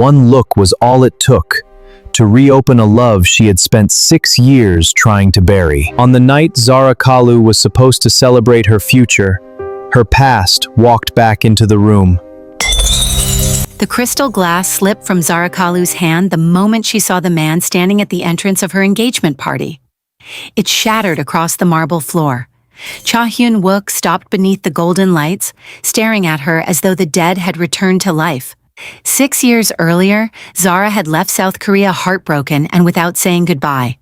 one look was all it took to reopen a love she had spent 6 years trying to bury. On the night Zara Kalu was supposed to celebrate her future, her past walked back into the room. The crystal glass slipped from Zara Kalu's hand the moment she saw the man standing at the entrance of her engagement party. It shattered across the marble floor. Cha Hyun-wook stopped beneath the golden lights, staring at her as though the dead had returned to life. 6 years earlier, Zara had left South Korea heartbroken and without saying goodbye.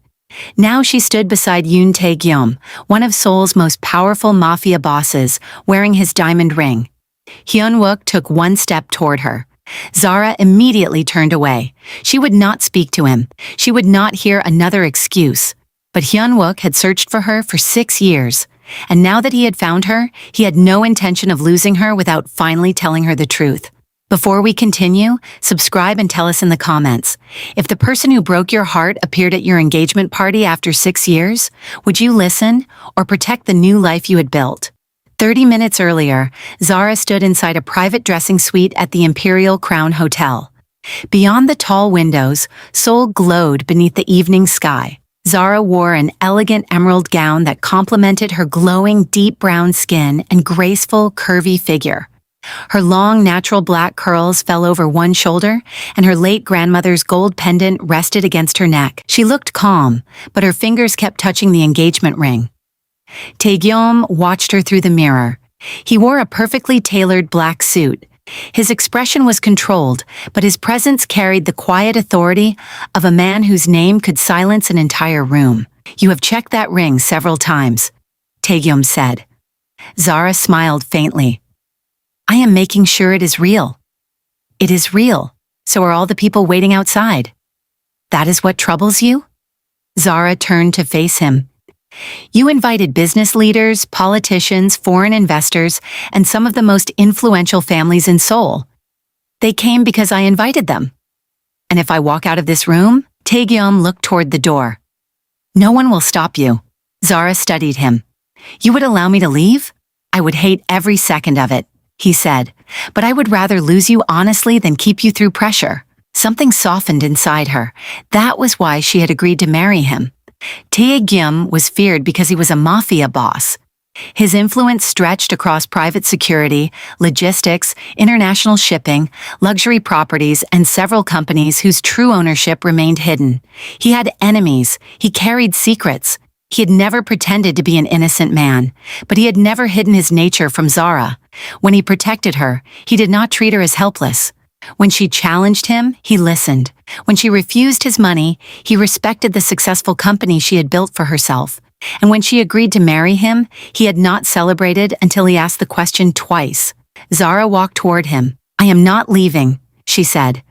Now she stood beside Yoon Tae-gyeom, one of Seoul's most powerful mafia bosses, wearing his diamond ring. Hyun-wook took one step toward her. Zara immediately turned away. She would not speak to him. She would not hear another excuse. But Hyun-wook had searched for her for 6 years. And now that he had found her, he had no intention of losing her without finally telling her the truth. Before we continue, subscribe and tell us in the comments. If the person who broke your heart appeared at your engagement party after 6 years, would you listen or protect the new life you had built? 30 minutes earlier, Zara stood inside a private dressing suite at the Imperial Crown Hotel. Beyond the tall windows, Seoul glowed beneath the evening sky. Zara wore an elegant emerald gown that complemented her glowing deep brown skin and graceful, curvy figure. Her long, natural black curls fell over one shoulder, and her late grandmother's gold pendant rested against her neck. She looked calm, but her fingers kept touching the engagement ring. Tae-gyeom watched her through the mirror. He wore a perfectly tailored black suit. His expression was controlled, but his presence carried the quiet authority of a man whose name could silence an entire room. "You have checked that ring several times," Tae-gyeom said. Zara smiled faintly. "I am making sure it is real." "It is real. So are all the people waiting outside." "That is what troubles you?" Zara turned to face him. "You invited business leaders, politicians, foreign investors, and some of the most influential families in Seoul. They came because I invited them. And if I walk out of this room," Tae-gyeom looked toward the door. "No one will stop you." Zara studied him. "You would allow me to leave? I would hate every second of it," he said, "but I would rather lose you honestly than keep you through pressure." Something softened inside her. That was why she had agreed to marry him. Tae-gyeom was feared because he was a mafia boss. His influence stretched across private security, logistics, international shipping, luxury properties, and several companies whose true ownership remained hidden. He had enemies. He carried secrets. He had never pretended to be an innocent man, but he had never hidden his nature from Zara. When he protected her, he did not treat her as helpless. When she challenged him, he listened. When she refused his money, he respected the successful company she had built for herself. And when she agreed to marry him, he had not celebrated until he asked the question twice. Zara walked toward him. "I am not leaving," she said.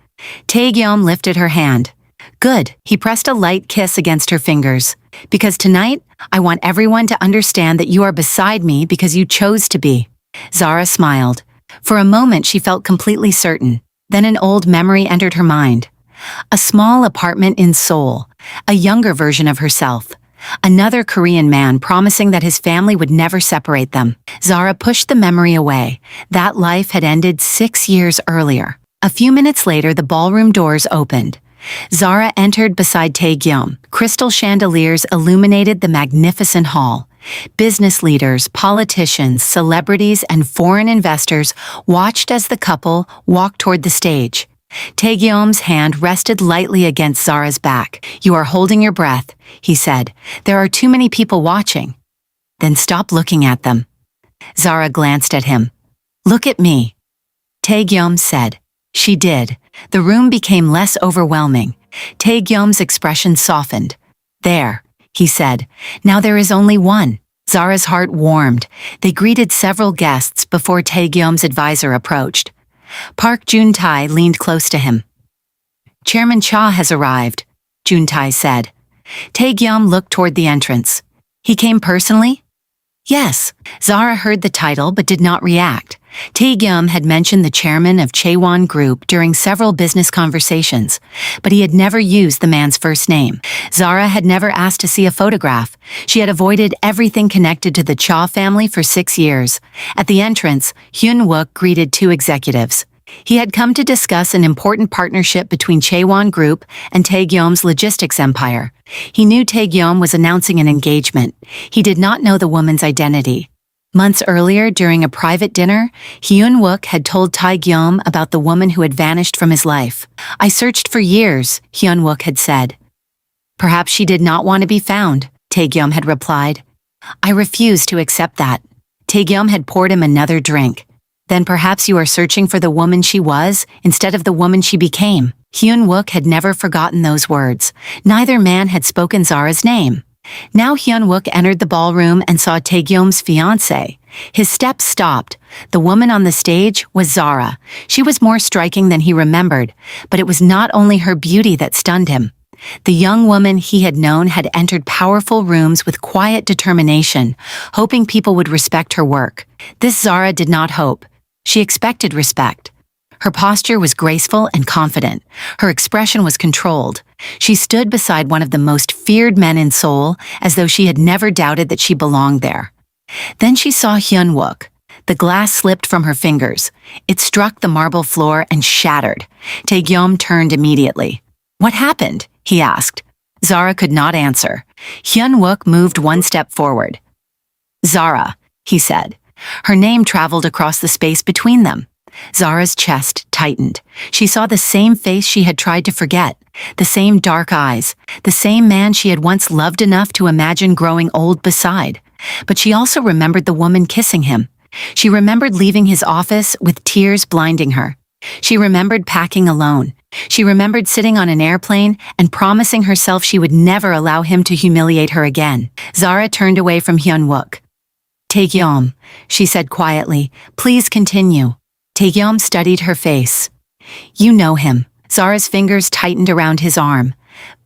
Tae-gyeom lifted her hand. "Good." He pressed a light kiss against her fingers. "Because tonight, I want everyone to understand that you are beside me because you chose to be." Zara smiled. For a moment, she felt completely certain. Then an old memory entered her mind. A small apartment in Seoul, a younger version of herself. Another Korean man promising that his family would never separate them. Zara pushed the memory away. That life had ended 6 years earlier. A few minutes later, the ballroom doors opened. Zara entered beside Tae-gyeom. Crystal chandeliers illuminated the magnificent hall. Business leaders, politicians, celebrities, and foreign investors watched as the couple walked toward the stage. Tae-gyeom's hand rested lightly against Zara's back. "You are holding your breath," he said. "There are too many people watching." "Then stop looking at them." Zara glanced at him. "Look at me," Tae-gyeom said. She did. The room became less overwhelming. Tae-gyeom's expression softened. "There," he said. "Now there is only one." Zara's heart warmed. They greeted several guests before Tae-gyeom's advisor approached. Park Jun-tae leaned close to him. "Chairman Cha has arrived," Jun-tae said. Tae-gyeom looked toward the entrance. "He came personally?" "Yes." Zara heard the title but did not react. Tae-gyeom had mentioned the chairman of Chaewon Group during several business conversations, but he had never used the man's first name. Zara had never asked to see a photograph. She had avoided everything connected to the Cha family for 6 years. At the entrance, Hyun-wook greeted 2 executives. He had come to discuss an important partnership between Chaewon Group and Tae-gyeom's logistics empire. He knew Tae-gyeom was announcing an engagement. He did not know the woman's identity. Months earlier, during a private dinner, Hyun-wook had told Tae-gyeom about the woman who had vanished from his life. "I searched for years," Hyun-wook had said. "Perhaps she did not want to be found," Tae-gyeom had replied. "I refuse to accept that." Tae-gyeom had poured him another drink. "Then perhaps you are searching for the woman she was instead of the woman she became." Hyun-wook had never forgotten those words. Neither man had spoken Zara's name. Now Hyun-wook entered the ballroom and saw Tae-gyeom's fiancée. His steps stopped. The woman on the stage was Zara. She was more striking than he remembered, but it was not only her beauty that stunned him. The young woman he had known had entered powerful rooms with quiet determination, hoping people would respect her work. This Zara did not hope. She expected respect. Her posture was graceful and confident. Her expression was controlled. She stood beside one of the most feared men in Seoul, as though she had never doubted that she belonged there. Then she saw Hyun-wook. The glass slipped from her fingers. It struck the marble floor and shattered. Tae-gyeom turned immediately. "What happened?" he asked. Zara could not answer. Hyun-wook moved one step forward. "Zara," he said. Her name traveled across the space between them. Zara's chest tightened. She saw the same face she had tried to forget, the same dark eyes, the same man she had once loved enough to imagine growing old beside. But she also remembered the woman kissing him. She remembered leaving his office with tears blinding her. She remembered packing alone. She remembered sitting on an airplane and promising herself she would never allow him to humiliate her again. Zara turned away from Hyun-wook. "Tae-gyeom," she said quietly, "please continue." Tae-gyeom studied her face. "You know him." Zara's fingers tightened around his arm.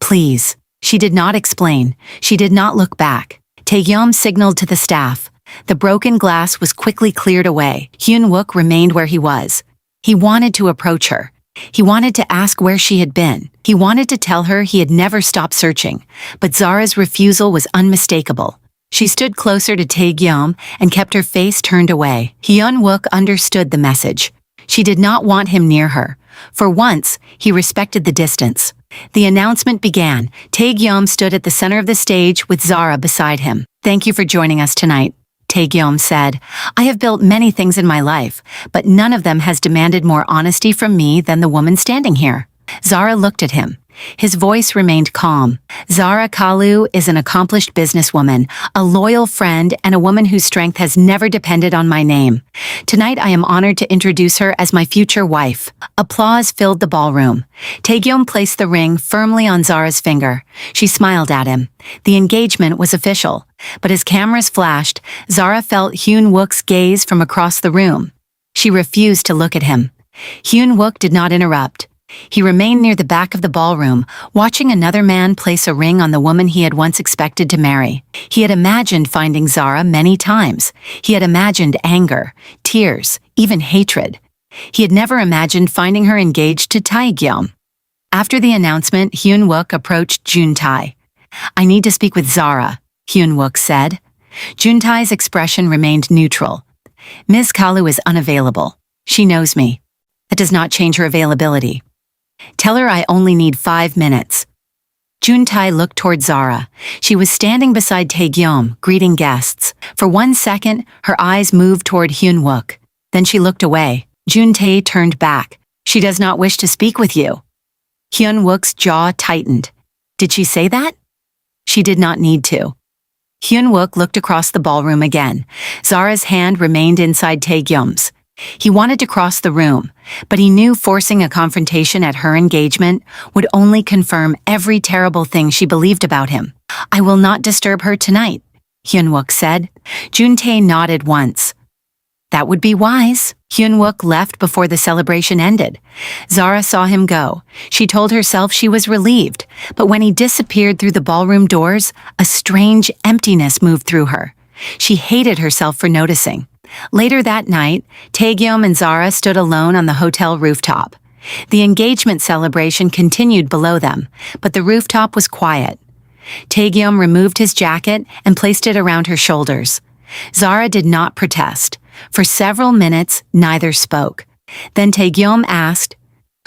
"Please." She did not explain. She did not look back. Tae-gyeom signaled to the staff. The broken glass was quickly cleared away. Hyun-wook remained where he was. He wanted to approach her. He wanted to ask where she had been. He wanted to tell her he had never stopped searching. But Zara's refusal was unmistakable. She stood closer to Tae-gyeom and kept her face turned away. Hyun-wook understood the message. She did not want him near her. For once, he respected the distance. The announcement began. Tae-gyeom stood at the center of the stage with Zara beside him. "Thank you for joining us tonight," Tae-gyeom said. "I have built many things in my life, but none of them has demanded more honesty from me than the woman standing here." Zara looked at him. His voice remained calm. "Zara Kalu is an accomplished businesswoman, a loyal friend, and a woman whose strength has never depended on my name. Tonight I am honored to introduce her as my future wife." Applause filled the ballroom. Tae-gyeom placed the ring firmly on Zara's finger. She smiled at him. The engagement was official. But as cameras flashed, Zara felt Hyun-wook's gaze from across the room. She refused to look at him. Hyun-wook did not interrupt. He remained near the back of the ballroom, watching another man place a ring on the woman he had once expected to marry. He had imagined finding Zara many times. He had imagined anger, tears, even hatred. He had never imagined finding her engaged to Tae-gyeom. After the announcement, Hyun-wook approached Yoon Tae. "I need to speak with Zara," Hyun-wook said. Yoon Tae's expression remained neutral. "Ms. Kalu is unavailable. She knows me. That does not change her availability. Tell her I only need 5 minutes." Yoon Tae looked toward Zara. She was standing beside Tae-gyeom, greeting guests. For 1 second, her eyes moved toward Hyun-wook. Then she looked away. Yoon Tae turned back. "She does not wish to speak with you." Hyun-wook's jaw tightened. Did she say that? She did not need to. Hyun-wook looked across the ballroom again. Zara's hand remained inside Tae-gyeom's. He wanted to cross the room, but he knew forcing a confrontation at her engagement would only confirm every terrible thing she believed about him. "I will not disturb her tonight," Hyun-wook said. Yoon Tae nodded once. "That would be wise." Hyun-wook left before the celebration ended. Zara saw him go. She told herself she was relieved, but when he disappeared through the ballroom doors, a strange emptiness moved through her. She hated herself for noticing. Later that night, Tae-gyeom and Zara stood alone on the hotel rooftop. The engagement celebration continued below them, but the rooftop was quiet. Tae-gyeom removed his jacket and placed it around her shoulders. Zara did not protest. For several minutes, neither spoke. Then Tae-gyeom asked,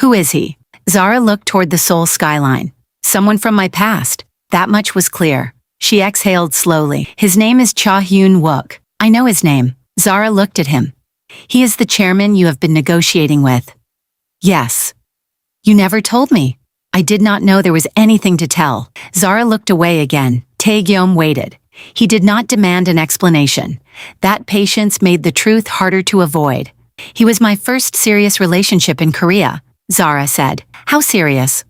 "Who is he?" Zara looked toward the Seoul skyline. "Someone from my past." That much was clear. She exhaled slowly. "His name is Cha Hyun-wook. I know his name." Zara looked at him. "He is the chairman you have been negotiating with." "Yes." "You never told me." "I did not know there was anything to tell." Zara looked away again. Tae-gyeom waited. He did not demand an explanation. That patience made the truth harder to avoid. "He was my first serious relationship in Korea," Zara said. "How serious?"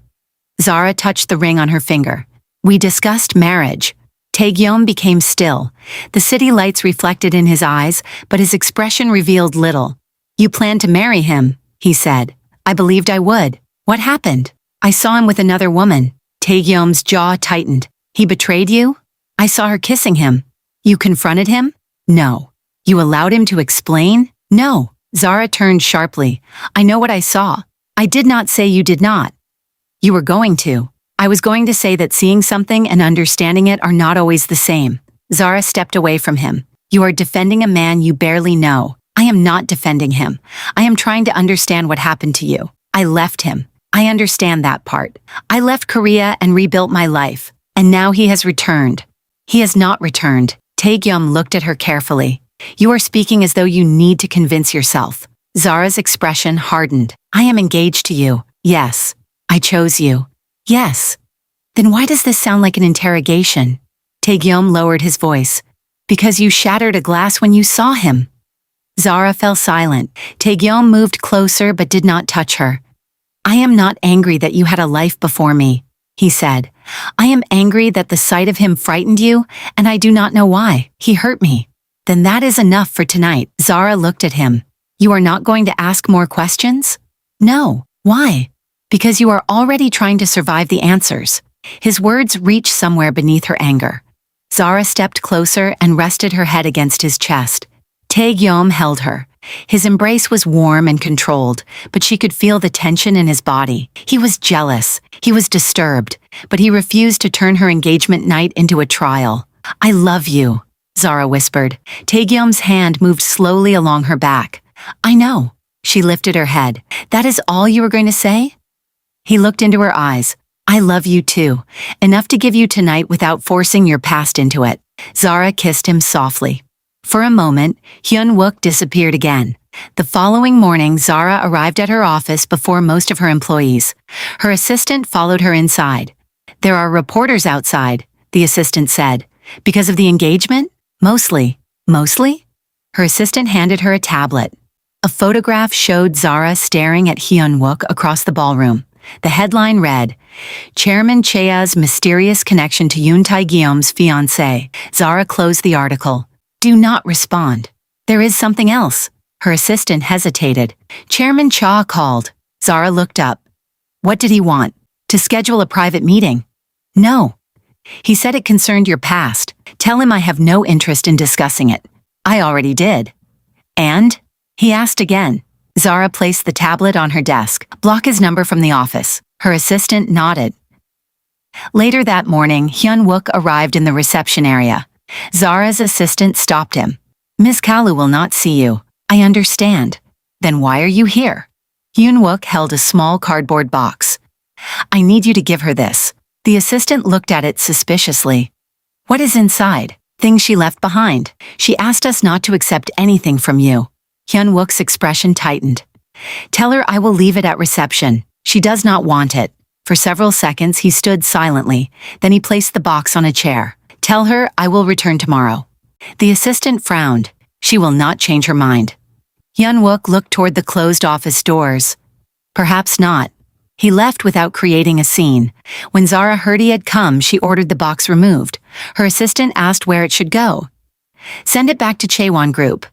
Zara touched the ring on her finger. "We discussed marriage." Tae-gyeom became still. The city lights reflected in his eyes, but his expression revealed little. "You planned to marry him," he said. "I believed I would. What happened?" "I saw him with another woman." Tae-gyeom's jaw tightened. "He betrayed you?" "I saw her kissing him." "You confronted him?" "No." "You allowed him to explain?" "No." Zara turned sharply. "I know what I saw." "I did not say you did not." "You were going to." "I was going to say that seeing something and understanding it are not always the same." Zara stepped away from him. "You are defending a man you barely know." "I am not defending him. I am trying to understand what happened to you." "I left him." "I understand that part. I left Korea and rebuilt my life. And now he has returned." "He has not returned." Tae-gyeom looked at her carefully. "You are speaking as though you need to convince yourself." Zara's expression hardened. "I am engaged to you." "Yes." "I chose you." "Yes." "Then why does this sound like an interrogation?" Tae-gyeom lowered his voice. "Because you shattered a glass when you saw him." Zara fell silent. Tae-gyeom moved closer but did not touch her. "I am not angry that you had a life before me," he said. "I am angry that the sight of him frightened you, and I do not know why. He hurt me." "Then that is enough for tonight." Zara looked at him. "You are not going to ask more questions?" "No." "Why?" "Because you are already trying to survive the answers." His words reached somewhere beneath her anger. Zara stepped closer and rested her head against his chest. Tae-gyeom held her. His embrace was warm and controlled, but she could feel the tension in his body. He was jealous. He was disturbed, but he refused to turn her engagement night into a trial. "I love you," Zara whispered. Tae-gyeom's hand moved slowly along her back. "I know." She lifted her head. "That is all you were going to say?" He looked into her eyes. "I love you too. Enough to give you tonight without forcing your past into it." Zara kissed him softly. For a moment, Hyun-wook disappeared again. The following morning, Zara arrived at her office before most of her employees. Her assistant followed her inside. "There are reporters outside," the assistant said. "Because of the engagement?" "Mostly." "Mostly?" Her assistant handed her a tablet. A photograph showed Zara staring at Hyun-wook across the ballroom. The headline read, "Chairman Chea's mysterious connection to Yoon Tae-gyeom's fiancée." Zara closed the article. "Do not respond." "There is something else." Her assistant hesitated. "Chairman Cha called." Zara looked up. "What did he want? To schedule a private meeting?" "No." "He said it concerned your past. Tell him I have no interest in discussing it." "I already did." "And?" He asked again. Zara placed the tablet on her desk. "Block his number from the office." Her assistant nodded. Later that morning, Hyun-wook arrived in the reception area. Zara's assistant stopped him. "Miss Kalu will not see you." "I understand." "Then why are you here?" Hyun-wook held a small cardboard box. "I need you to give her this." The assistant looked at it suspiciously. "What is inside?" "Things she left behind. She asked us not to accept anything from you." Hyun-wook's expression tightened. "Tell her I will leave it at reception. She does not want it." For several seconds, he stood silently. Then he placed the box on a chair. "Tell her I will return tomorrow." The assistant frowned. "She will not change her mind." Hyun-wook looked toward the closed office doors. "Perhaps not." He left without creating a scene. When Zara heard he had come, she ordered the box removed. Her assistant asked where it should go. "Send it back to Chaewon Group."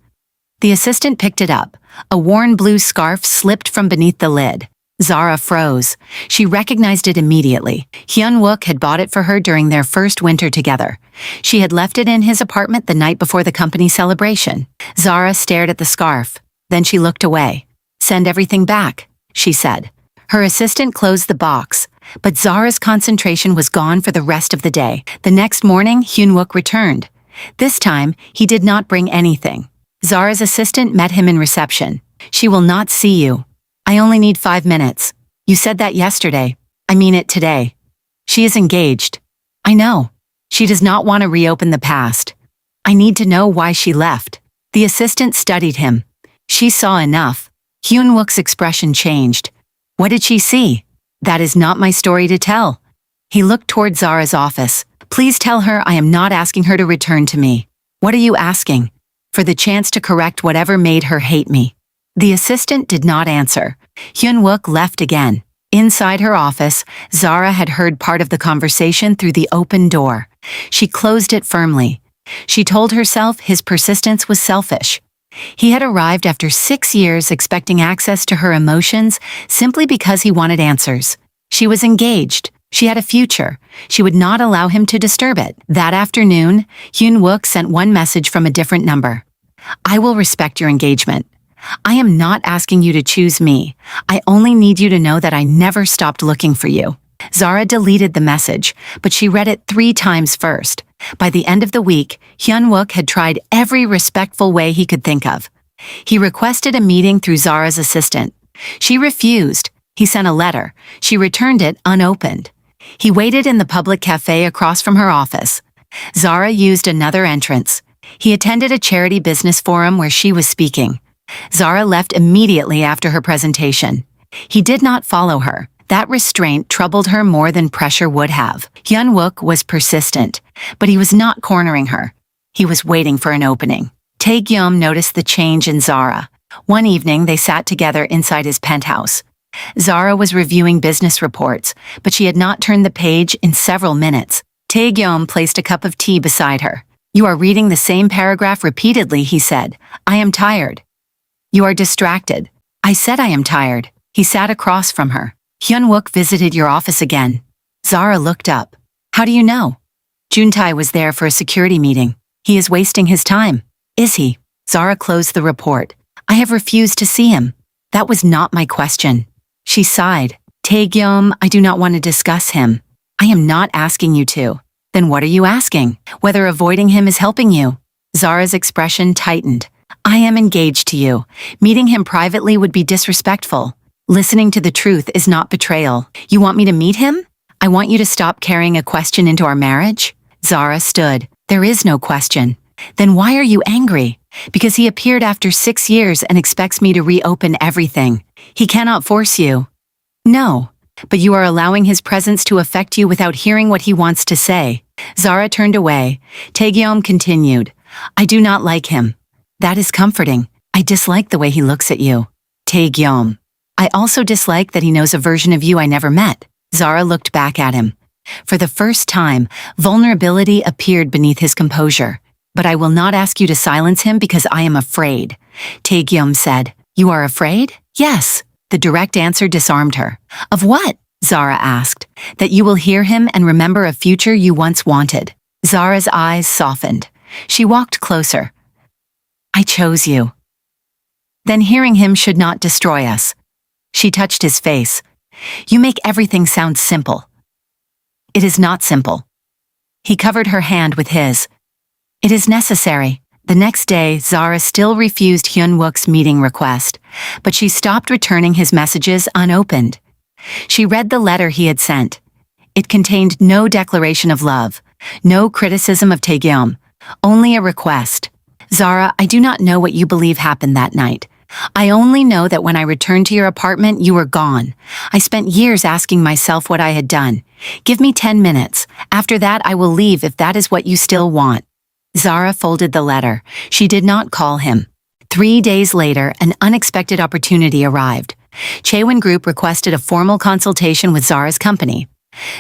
The assistant picked it up. A worn blue scarf slipped from beneath the lid. Zara froze. She recognized it immediately. Hyun-wook had bought it for her during their first winter together. She had left it in his apartment the night before the company celebration. Zara stared at the scarf. Then she looked away. "Send everything back," she said. Her assistant closed the box, but Zara's concentration was gone for the rest of the day. The next morning, Hyun-wook returned. This time, he did not bring anything. Zara's assistant met him in reception. She will not see you. I only need 5 minutes. You said that yesterday. I mean it today. She is engaged. I know. She does not want to reopen the past. I need to know why she left. The assistant studied him. She saw enough. Hyun-wook's expression changed. What did she see? That is not my story to tell. He looked toward Zara's office. Please tell her I am not asking her to return to me. What are you asking? For the chance to correct whatever made her hate me. The assistant did not answer. Hyun-wook left again. Inside her office, Zara had heard part of the conversation through the open door. She closed it firmly. She told herself his persistence was selfish. He had arrived after 6 years expecting access to her emotions simply because he wanted answers. She was engaged. She had a future. She would not allow him to disturb it. That afternoon, Hyun-wook sent one message from a different number. I will respect your engagement. I am not asking you to choose me. I only need you to know that I never stopped looking for you. Zara deleted the message, but she read it 3 times first. By the end of the week, Hyun-wook had tried every respectful way he could think of. He requested a meeting through Zara's assistant. She refused. He sent a letter. She returned it unopened. He waited in the public cafe across from her office. Zara used another entrance. He attended a charity business forum where she was speaking. Zara left immediately after her presentation. He did not follow her. That restraint troubled her more than pressure would have. Hyun-wook was persistent, but he was not cornering her. He was waiting for an opening. Tae-gyeom noticed the change in Zara. One evening, they sat together inside his penthouse. Zara was reviewing business reports, but she had not turned the page in several minutes. Tae-gyeom placed a cup of tea beside her. You are reading the same paragraph repeatedly, he said. I am tired. You are distracted. I said I am tired. He sat across from her. Hyun-wook visited your office again. Zara looked up. How do you know? Yoon Tae was there for a security meeting. He is wasting his time. Is he? Zara closed the report. I have refused to see him. That was not my question. She sighed. Tae-gyeom, I do not want to discuss him. I am not asking you to. Then what are you asking? Whether avoiding him is helping you? Zara's expression tightened. I am engaged to you. Meeting him privately would be disrespectful. Listening to the truth is not betrayal. You want me to meet him? I want you to stop carrying a question into our marriage? Zara stood. There is no question. Then why are you angry? Because he appeared after 6 years and expects me to reopen everything. He cannot force you. No, but you are allowing his presence to affect you without hearing what he wants to say. Zara turned away. Tae-gyeom continued. I do not like him. That is comforting. I dislike the way he looks at you. Tae-gyeom. I also dislike that he knows a version of you I never met. Zara looked back at him. For the first time, vulnerability appeared beneath his composure. But I will not ask you to silence him because I am afraid. Tae-gyeom said. You are afraid? Yes. The direct answer disarmed her. Of what? Zara asked. That you will hear him and remember a future you once wanted. Zara's eyes softened. She walked closer. I chose you. Then hearing him should not destroy us. She touched his face. You make everything sound simple. It is not simple. He covered her hand with his. It is necessary. The next day, Zara still refused Hyun-wook's meeting request, but she stopped returning his messages unopened. She read the letter he had sent. It contained no declaration of love, no criticism of Tae-gyeom, only a request. Zara, I do not know what you believe happened that night. I only know that when I returned to your apartment, you were gone. I spent years asking myself what I had done. Give me 10 minutes. After that, I will leave if that is what you still want. Zara folded the letter. She did not call him. 3 days later, an unexpected opportunity arrived. Chaewon Group requested a formal consultation with Zara's company.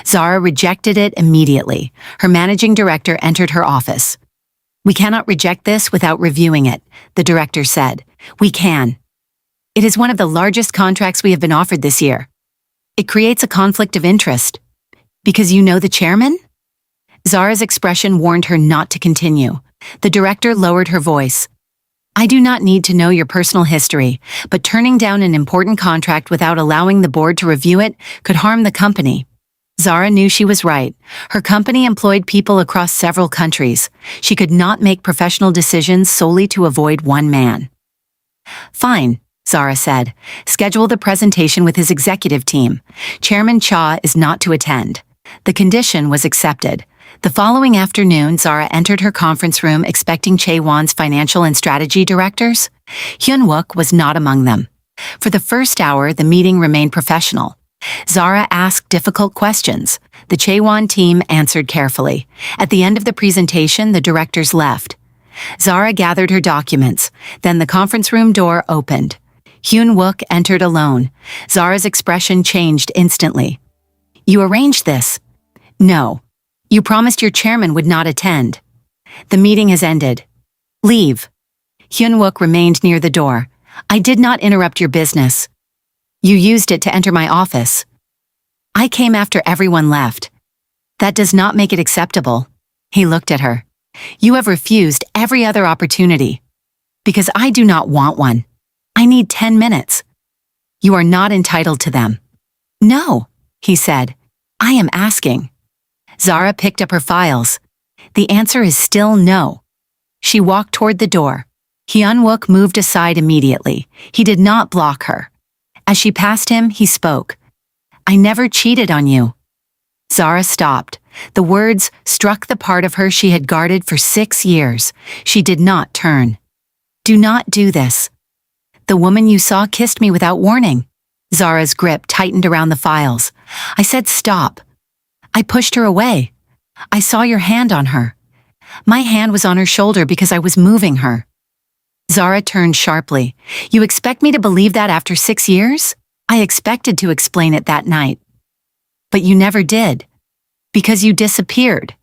Zara rejected it immediately. Her managing director entered her office. We cannot reject this without reviewing it, the director said. We can. It is one of the largest contracts we have been offered this year. It creates a conflict of interest. Because you know the chairman? Zara's expression warned her not to continue. The director lowered her voice. I do not need to know your personal history, but turning down an important contract without allowing the board to review it could harm the company. Zara knew she was right. Her company employed people across several countries. She could not make professional decisions solely to avoid one man. Fine, Zara said. Schedule the presentation with his executive team. Chairman Cha is not to attend. The condition was accepted. The following afternoon, Zara entered her conference room expecting Chaewon's financial and strategy directors. Hyun-wook was not among them. For the first hour, the meeting remained professional. Zara asked difficult questions. The Chaewon team answered carefully. At the end of the presentation, the directors left. Zara gathered her documents. Then the conference room door opened. Hyun-wook entered alone. Zara's expression changed instantly. You arranged this? No. You promised your chairman would not attend. The meeting has ended. Leave. Hyun-wook remained near the door. I did not interrupt your business. You used it to enter my office. I came after everyone left. That does not make it acceptable. He looked at her. You have refused every other opportunity. Because I do not want one. I need 10 minutes. You are not entitled to them. No, he said. I am asking. Zara picked up her files. The answer is still no. She walked toward the door. Hyun-wook moved aside immediately. He did not block her. As she passed him, he spoke. I never cheated on you. Zara stopped. The words struck the part of her she had guarded for 6 years. She did not turn. Do not do this. The woman you saw kissed me without warning. Zara's grip tightened around the files. I said stop. I pushed her away. I saw your hand on her. My hand was on her shoulder because I was moving her. Zara turned sharply. You expect me to believe that after 6 years? I expected to explain it that night. But you never did. Because you disappeared.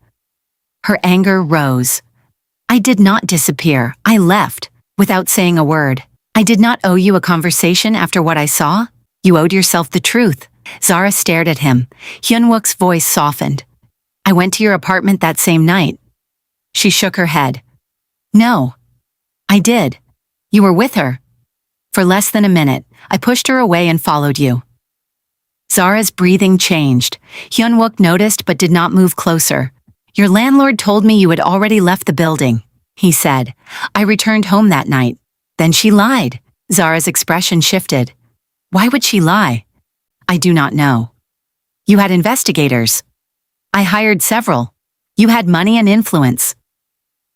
Her anger rose. I did not disappear. I left, without saying a word. I did not owe you a conversation after what I saw. You owed yourself the truth. Zara stared at him. Hyun-wook's voice softened. I went to your apartment that same night. She shook her head. No. I did. You were with her. For less than a minute, I pushed her away and followed you. Zara's breathing changed. Hyun-wook noticed but did not move closer. Your landlord told me you had already left the building, he said. I returned home that night. Then she lied. Zara's expression shifted. Why would she lie? I do not know. You had investigators. I hired several. You had money and influence.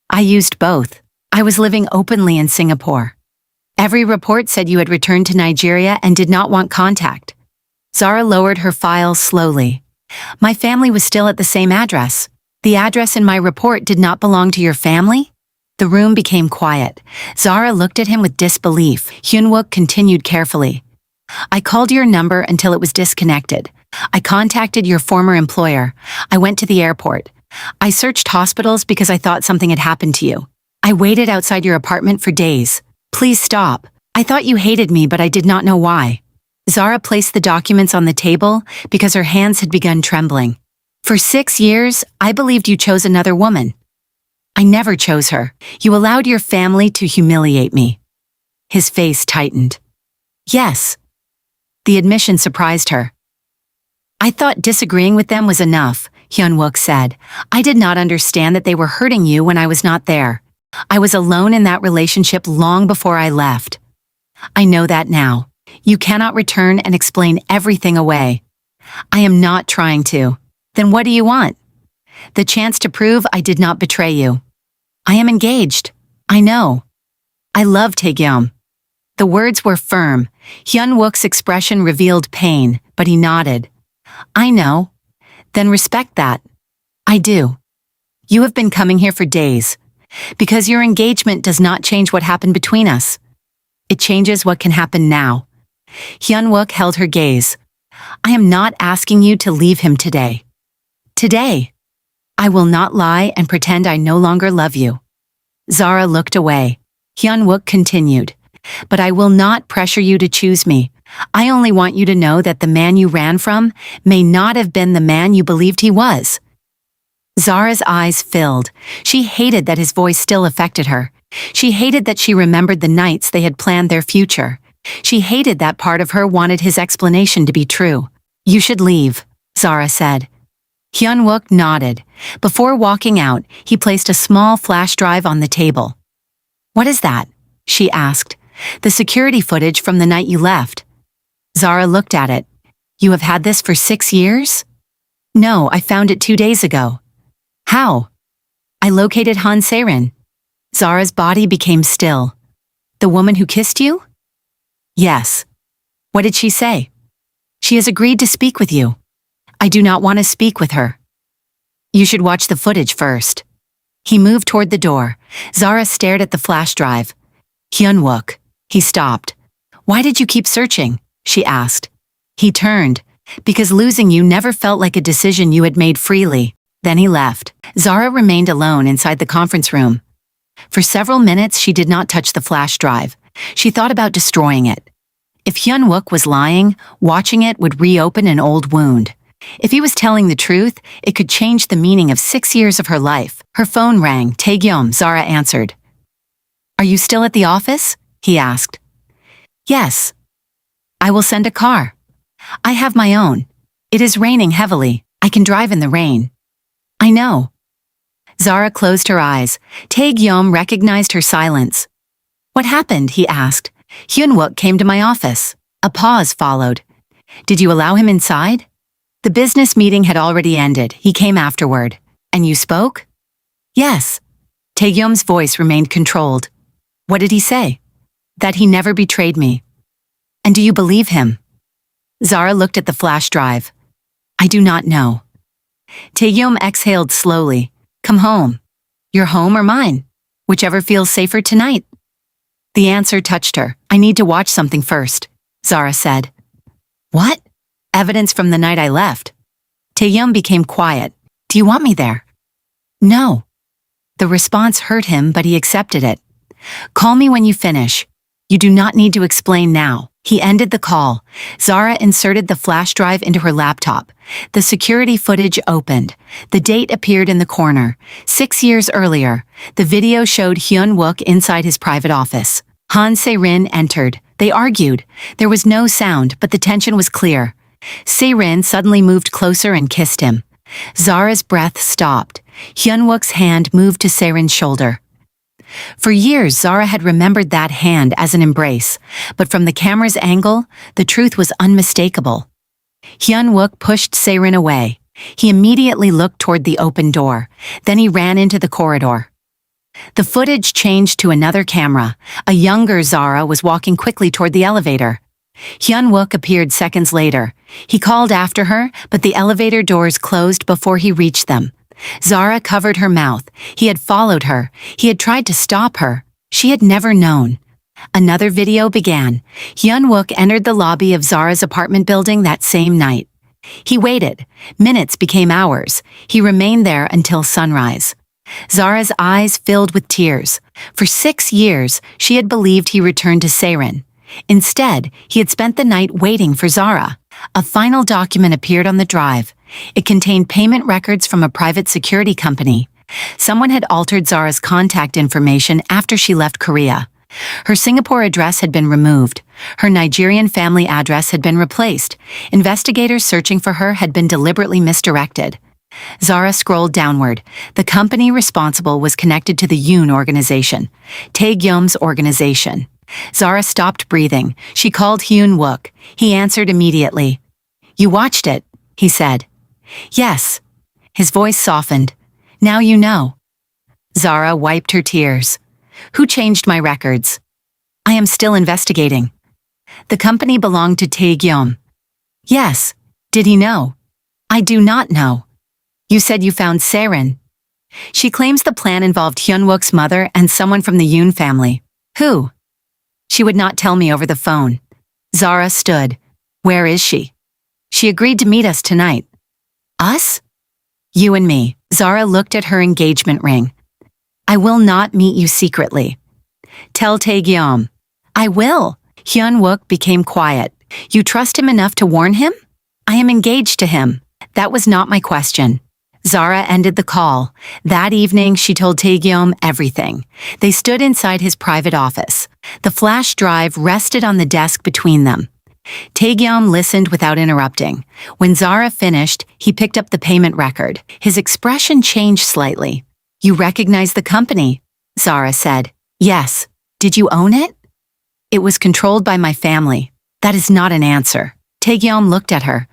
I used both. I was living openly in Singapore. Every report said you had returned to Nigeria and did not want contact. Zara lowered her files slowly. My family was still at the same address. The address in my report did not belong to your family? The room became quiet. Zara looked at him with disbelief. Hyun-wook continued carefully. I called your number until it was disconnected. I contacted your former employer. I went to the airport. I searched hospitals because I thought something had happened to you. I waited outside your apartment for days. Please stop. I thought you hated me, but I did not know why. Zara placed the documents on the table because her hands had begun trembling. For 6 years, I believed you chose another woman. I never chose her. You allowed your family to humiliate me. His face tightened. Yes. The admission surprised her. I thought disagreeing with them was enough, Hyun-wook said. I did not understand that they were hurting you when I was not there. I was alone in that relationship long before I left. I know that now. You cannot return and explain everything away. I am not trying to. Then what do you want? The chance to prove I did not betray you. I am engaged. I know. I love Tae-gyeom. The words were firm. Hyun-wook's expression revealed pain, but he nodded. I know. Then respect that. I do. You have been coming here for days. Because your engagement does not change what happened between us. It changes what can happen now. Hyun-wook held her gaze. I am not asking you to leave him today. Today. I will not lie and pretend I no longer love you. Zara looked away. Hyun-wook continued. But I will not pressure you to choose me. I only want you to know that the man you ran from may not have been the man you believed he was. Zara's eyes filled. She hated that his voice still affected her. She hated that she remembered the nights they had planned their future. She hated that part of her wanted his explanation to be true. You should leave, Zara said. Hyun-wook nodded. Before walking out, he placed a small flash drive on the table. What is that? She asked. The security footage from the night you left. Zara looked at it. You have had this for 6 years? No, I found it 2 days ago. How? I located Han Se-rin. Zara's body became still. The woman who kissed you? Yes. What did she say? She has agreed to speak with you. I do not want to speak with her. You should watch the footage first. He moved toward the door. Zara stared at the flash drive. Hyun-wook. He stopped. Why did you keep searching? She asked. He turned. Because losing you never felt like a decision you had made freely. Then he left. Zara remained alone inside the conference room. For several minutes, she did not touch the flash drive. She thought about destroying it. If Hyun-wook was lying, watching it would reopen an old wound. If he was telling the truth, it could change the meaning of 6 years of her life. Her phone rang. Tae-gyeom, Zara answered. Are you still at the office? He asked. Yes. I will send a car. I have my own. It is raining heavily. I can drive in the rain. I know. Zara closed her eyes. Tae-gyeom recognized her silence. What happened? He asked. Hyun-wook came to my office. A pause followed. Did you allow him inside? The business meeting had already ended. He came afterward. And you spoke? Yes. Tae-gyeom's voice remained controlled. What did he say? That he never betrayed me. And do you believe him? Zara looked at the flash drive. I do not know. Tae-gyeom exhaled slowly. Come home. Your home or mine? Whichever feels safer tonight. The answer touched her. I need to watch something first, Zara said. What? Evidence from the night I left. Tae-gyeom became quiet. Do you want me there? No. The response hurt him, but he accepted it. Call me when you finish. You do not need to explain now. He ended the call. Zara inserted the flash drive into her laptop. The security footage opened. The date appeared in the corner. 6 years earlier, the video showed Hyun-wook inside his private office. Han Se-rin entered. They argued. There was no sound, but the tension was clear. Se-rin suddenly moved closer and kissed him. Zara's breath stopped. Hyun-wook's hand moved to Se-rin's shoulder. For years, Zara had remembered that hand as an embrace, but from the camera's angle, the truth was unmistakable. Hyun-wook pushed Se-rin away. He immediately looked toward the open door. Then he ran into the corridor. The footage changed to another camera. A younger Zara was walking quickly toward the elevator. Hyun-wook appeared seconds later. He called after her, but the elevator doors closed before he reached them. Zara covered her mouth. He had followed her. He had tried to stop her. She had never known. Another video began. Hyun-wook entered the lobby of Zara's apartment building that same night. He waited. Minutes became hours. He remained there until sunrise. Zara's eyes filled with tears. For 6 years, she had believed he returned to Se-rin. Instead, he had spent the night waiting for Zara. A final document appeared on the drive. It contained payment records from a private security company. Someone had altered Zara's contact information after she left Korea. Her Singapore address had been removed. Her Nigerian family address had been replaced. Investigators searching for her had been deliberately misdirected. Zara scrolled downward. The company responsible was connected to the Yoon organization, Tae-gyeom's organization. Zara stopped breathing. She called Hyun-wook. He answered immediately. You watched it, he said. Yes. His voice softened. Now you know. Zara wiped her tears. Who changed my records? I am still investigating. The company belonged to Tae-gyeom. Yes. Did he know? I do not know. You said you found Se-rin. She claims the plan involved Hyun-wook's mother and someone from the Yoon family. Who? She would not tell me over the phone. Zara stood. Where is she? She agreed to meet us tonight. Us? You and me. Zara looked at her engagement ring. I will not meet you secretly. Tell Tae-gyeom. I will. Hyun-wook became quiet. You trust him enough to warn him? I am engaged to him. That was not my question. Zara ended the call. That evening, she told Tae-gyeom everything. They stood inside his private office. The flash drive rested on the desk between them. Tae-gyeom listened without interrupting. When Zara finished, he picked up the payment record. His expression changed slightly. You recognize the company, Zara said. Yes. Did you own it? It was controlled by my family. That is not an answer. Tae-gyeom looked at her.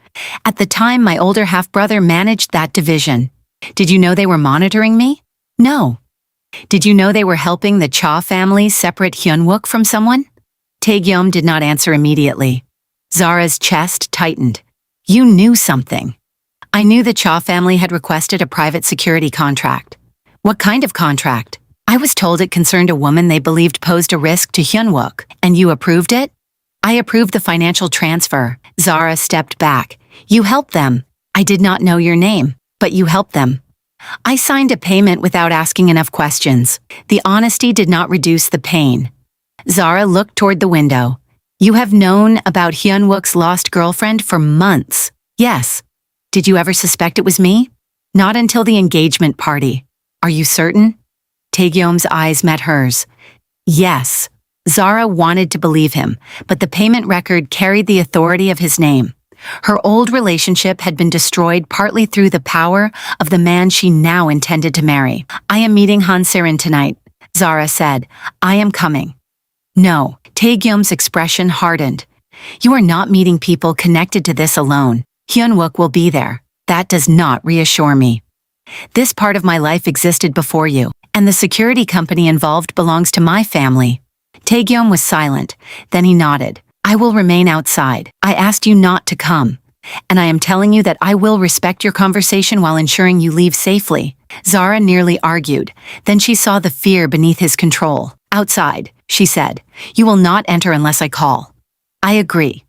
At the time, my older half-brother managed that division. Did you know they were monitoring me? No. Did you know they were helping the Cha family separate Hyunwook from someone? Tae-gyeom did not answer immediately. Zara's chest tightened. You knew something. I knew the Cha family had requested a private security contract. What kind of contract? I was told it concerned a woman they believed posed a risk to Hyunwook, and you approved it? I approved the financial transfer. Zara stepped back. You helped them. I did not know your name, but you helped them. I signed a payment without asking enough questions. The honesty did not reduce the pain. Zara looked toward the window. You have known about Hyunwook's lost girlfriend for months. Yes. Did you ever suspect it was me? Not until the engagement party. Are you certain? Tae-gyeom's eyes met hers. Yes. Zara wanted to believe him, but the payment record carried the authority of his name. Her old relationship had been destroyed partly through the power of the man she now intended to marry. I am meeting Han Se-rin tonight, Zara said. I am coming. No, Tae-gyeom's expression hardened. You are not meeting people connected to this alone. Hyunwook will be there. That does not reassure me. This part of my life existed before you, and the security company involved belongs to my family. Tae-gyeom was silent, then he nodded. I will remain outside. I asked you not to come, and I am telling you that I will respect your conversation while ensuring you leave safely. Zara nearly argued. Then she saw the fear beneath his control. Outside, she said. You will not enter unless I call. I agree.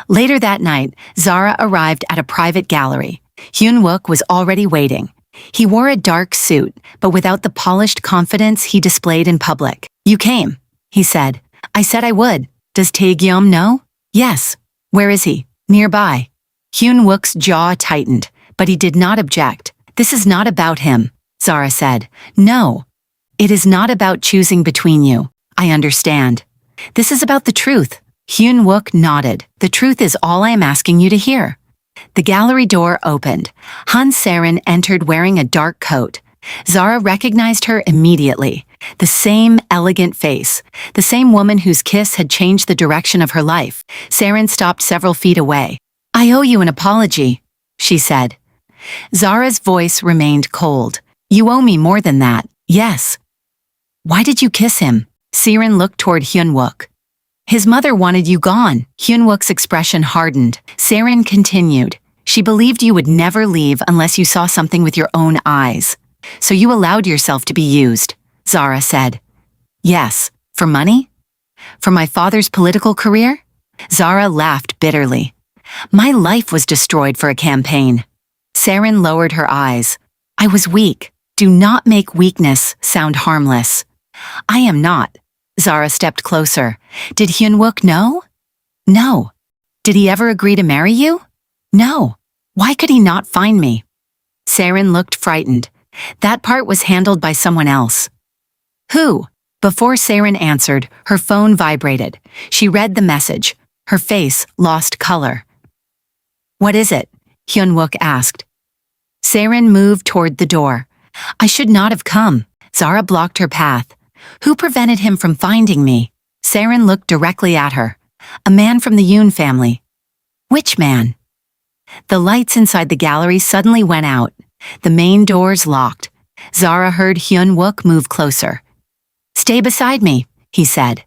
Later that night, Zara arrived at a private gallery. Hyunwook was already waiting. He wore a dark suit, but without the polished confidence he displayed in public. You came, he said. I said I would. Does Tae-gyeom know? Yes. Where is he? Nearby. Hyunwook's jaw tightened, but he did not object. This is not about him, Zara said. No. It is not about choosing between you. I understand. This is about the truth. Hyunwook nodded. The truth is all I am asking you to hear. The gallery door opened. Han Se-rin entered wearing a dark coat. Zara recognized her immediately. The same elegant face, the same woman whose kiss had changed the direction of her life. Se-rin stopped several feet away. I owe you an apology, she said. Zara's voice remained cold. You owe me more than that. Yes. Why did you kiss him? Se-rin looked toward Hyunwook. His mother wanted you gone. Hyunwook's expression hardened. Se-rin continued. She believed you would never leave unless you saw something with your own eyes. So you allowed yourself to be used, Zara said. Yes. For money? For my father's political career? Zara laughed bitterly. My life was destroyed for a campaign. Se-rin lowered her eyes. I was weak. Do not make weakness sound harmless. I am not. Zara stepped closer. Did Hyunwook know? No. Did he ever agree to marry you? No. Why could he not find me? Se-rin looked frightened. That part was handled by someone else. Who? Before Se-rin answered, her phone vibrated. She read the message. Her face lost color. What is it? Hyunwook asked. Se-rin moved toward the door. I should not have come. Zara blocked her path. Who prevented him from finding me? Se-rin looked directly at her. A man from the Yoon family. Which man? The lights inside the gallery suddenly went out. The main doors locked. Zara heard Hyunwook move closer. Stay beside me, he said.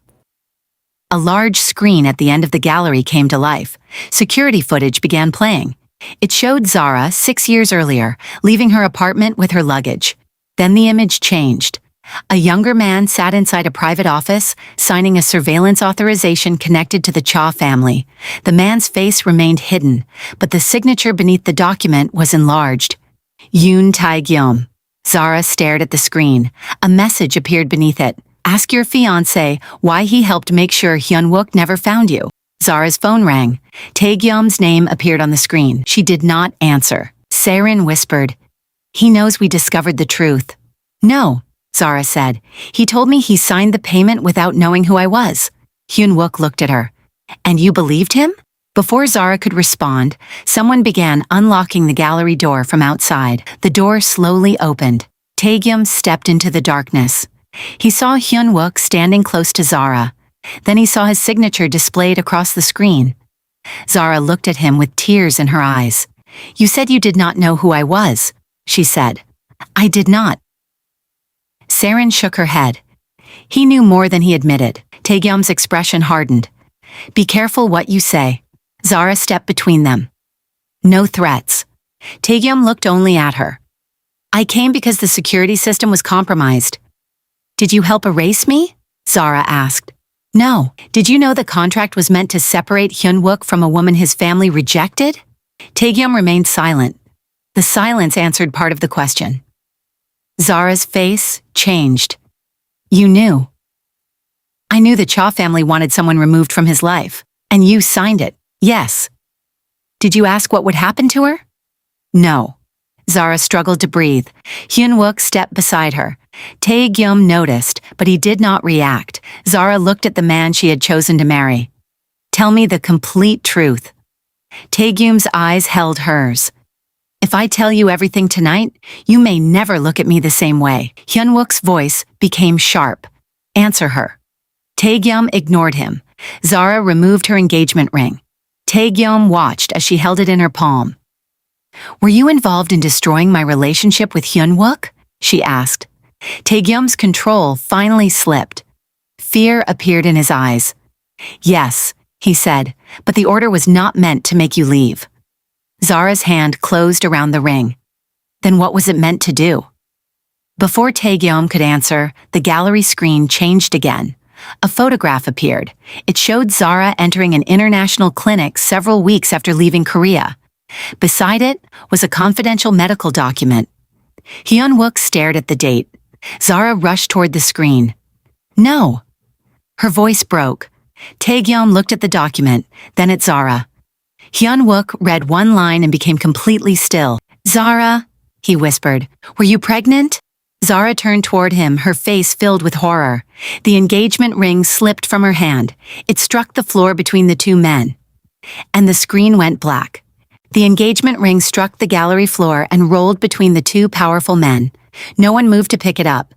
A large screen at the end of the gallery came to life. Security footage began playing. It showed Zara 6 years earlier, leaving her apartment with her luggage. Then the image changed. A younger man sat inside a private office, signing a surveillance authorization connected to the Cha family. The man's face remained hidden, but the signature beneath the document was enlarged. Yoon Tae-gyeom. Zara stared at the screen. A message appeared beneath it. Ask your fiancé why he helped make sure Hyunwook never found you. Zara's phone rang. Tae-gyeom's name appeared on the screen. She did not answer. Se-rin whispered, He knows we discovered the truth. No, Zara said. He told me he signed the payment without knowing who I was. Hyunwook looked at her. And you believed him? Before Zara could respond, someone began unlocking the gallery door from outside. The door slowly opened. Tae-gyeom stepped into the darkness. He saw Hyunwook standing close to Zara. Then he saw his signature displayed across the screen. Zara looked at him with tears in her eyes. "You said you did not know who I was," she said. "I did not." Saren shook her head. He knew more than he admitted. Tae-gyeom's expression hardened. "Be careful what you say." Zara stepped between them. "No threats." Tae-gyeom looked only at her. "I came because the security system was compromised." "Did you help erase me?" Zara asked. "No." "Did you know the contract was meant to separate Hyun-wook from a woman his family rejected?" Tae-gyeom remained silent. The silence answered part of the question. Zara's face changed. "You knew." "I knew the Cha family wanted someone removed from his life, and you signed it." "Yes." "Did you ask what would happen to her?" "No." Zara struggled to breathe. Hyun-wook stepped beside her. Tae-gyeom noticed, but he did not react. Zara looked at the man she had chosen to marry. "Tell me the complete truth." Tae-gyeom's eyes held hers. "If I tell you everything tonight, you may never look at me the same way." Hyun-wook's voice became sharp. "Answer her." Tae-gyeom ignored him. Zara removed her engagement ring. Tae-gyeom watched as she held it in her palm. "Were you involved in destroying my relationship with Hyun-wook?" she asked. Tae-gyeom's control finally slipped. Fear appeared in his eyes. "Yes," he said, "but the order was not meant to make you leave." Zara's hand closed around the ring. "Then what was it meant to do?" Before Tae-gyeom could answer, the gallery screen changed again. A photograph appeared. It showed Zara entering an international clinic several weeks after leaving Korea. Beside it was a confidential medical document. Hyun-wook stared at the date. Zara rushed toward the screen. "No!" Her voice broke. Tae-gyeom looked at the document, then at Zara. Hyun-wook read one line and became completely still. "Zara," he whispered, "were you pregnant?" Zara turned toward him, her face filled with horror. The engagement ring slipped from her hand. It struck the floor between the two men. And the screen went black. The engagement ring struck the gallery floor and rolled between the two powerful men. No one moved to pick it up.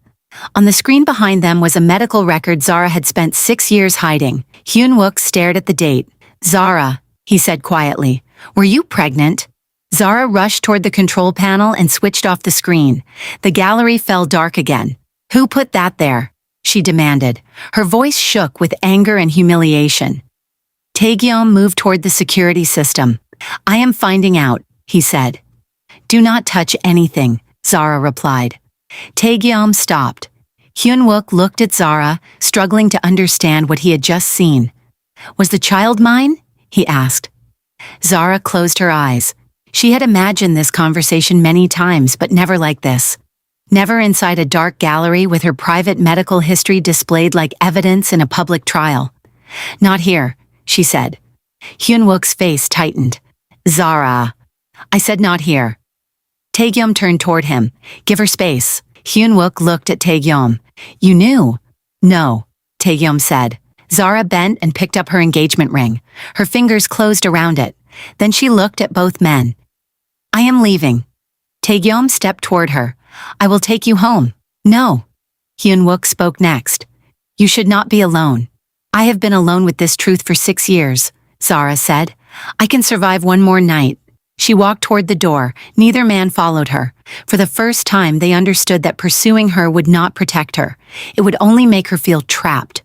On the screen behind them was a medical record Zara had spent 6 years hiding. Hyun-wook stared at the date. "Zara," he said quietly, "were you pregnant?" Zara rushed toward the control panel and switched off the screen. The gallery fell dark again. "Who put that there?" she demanded. Her voice shook with anger and humiliation. Tae-gyeom moved toward the security system. "I am finding out," he said. "Do not touch anything," Zara replied. Tae-gyeom stopped. Hyun-wook looked at Zara, struggling to understand what he had just seen. "Was the child mine?" he asked. Zara closed her eyes. She had imagined this conversation many times, but never like this. Never inside a dark gallery with her private medical history displayed like evidence in a public trial. "Not here," she said. Hyun-wook's face tightened. "Zara." "I said not here." Tae-gyeom turned toward him. "Give her space." Hyun-wook looked at Tae-gyeom. "You knew?" "No," Tae-gyeom said. Zara bent and picked up her engagement ring. Her fingers closed around it. Then she looked at both men. "I am leaving." Tae-gyeom stepped toward her. "I will take you home." "No." Hyun-wook spoke next. "You should not be alone." "I have been alone with this truth for 6 years, Zara said. "I can survive one more night." She walked toward the door. Neither man followed her. For the first time, they understood that pursuing her would not protect her. It would only make her feel trapped.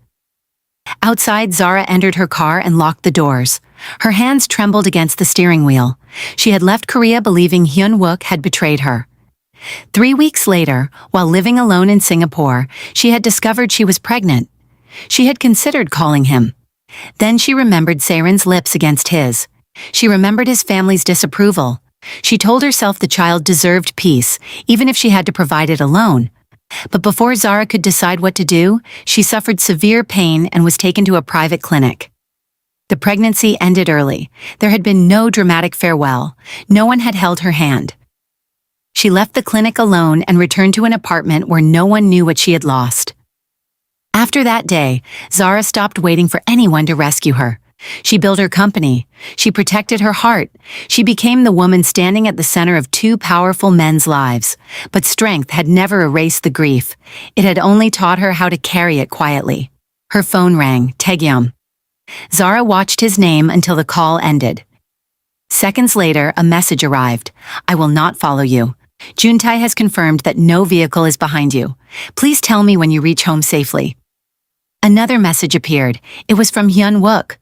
Outside, Zara entered her car and locked the doors. Her hands trembled against the steering wheel. She had left Korea believing Hyun-wook had betrayed her. 3 weeks later, while living alone in Singapore, she had discovered she was pregnant. She had considered calling him. Then she remembered Saren's lips against his. She remembered his family's disapproval. She told herself the child deserved peace, even if she had to provide it alone. But before Zara could decide what to do, she suffered severe pain and was taken to a private clinic. The pregnancy ended early. There had been no dramatic farewell. No one had held her hand. She left the clinic alone and returned to an apartment where no one knew what she had lost. After that day, Zara stopped waiting for anyone to rescue her. She built her company. She protected her heart. She became the woman standing at the center of 2 powerful men's lives. But strength had never erased the grief. It had only taught her how to carry it quietly. Her phone rang. Tae-gyeom. Zara watched his name until the call ended. Seconds later, a message arrived. I will not follow you. Yoon Tae has confirmed that no vehicle is behind you. Please tell me when you reach home safely. Another message appeared. It was from Hyun Wook.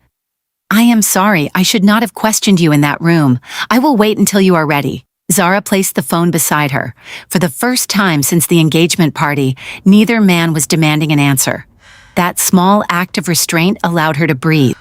I am sorry, I should not have questioned you in that room. I will wait until you are ready. Zara placed the phone beside her. For the first time since the engagement party, neither man was demanding an answer. That small act of restraint allowed her to breathe.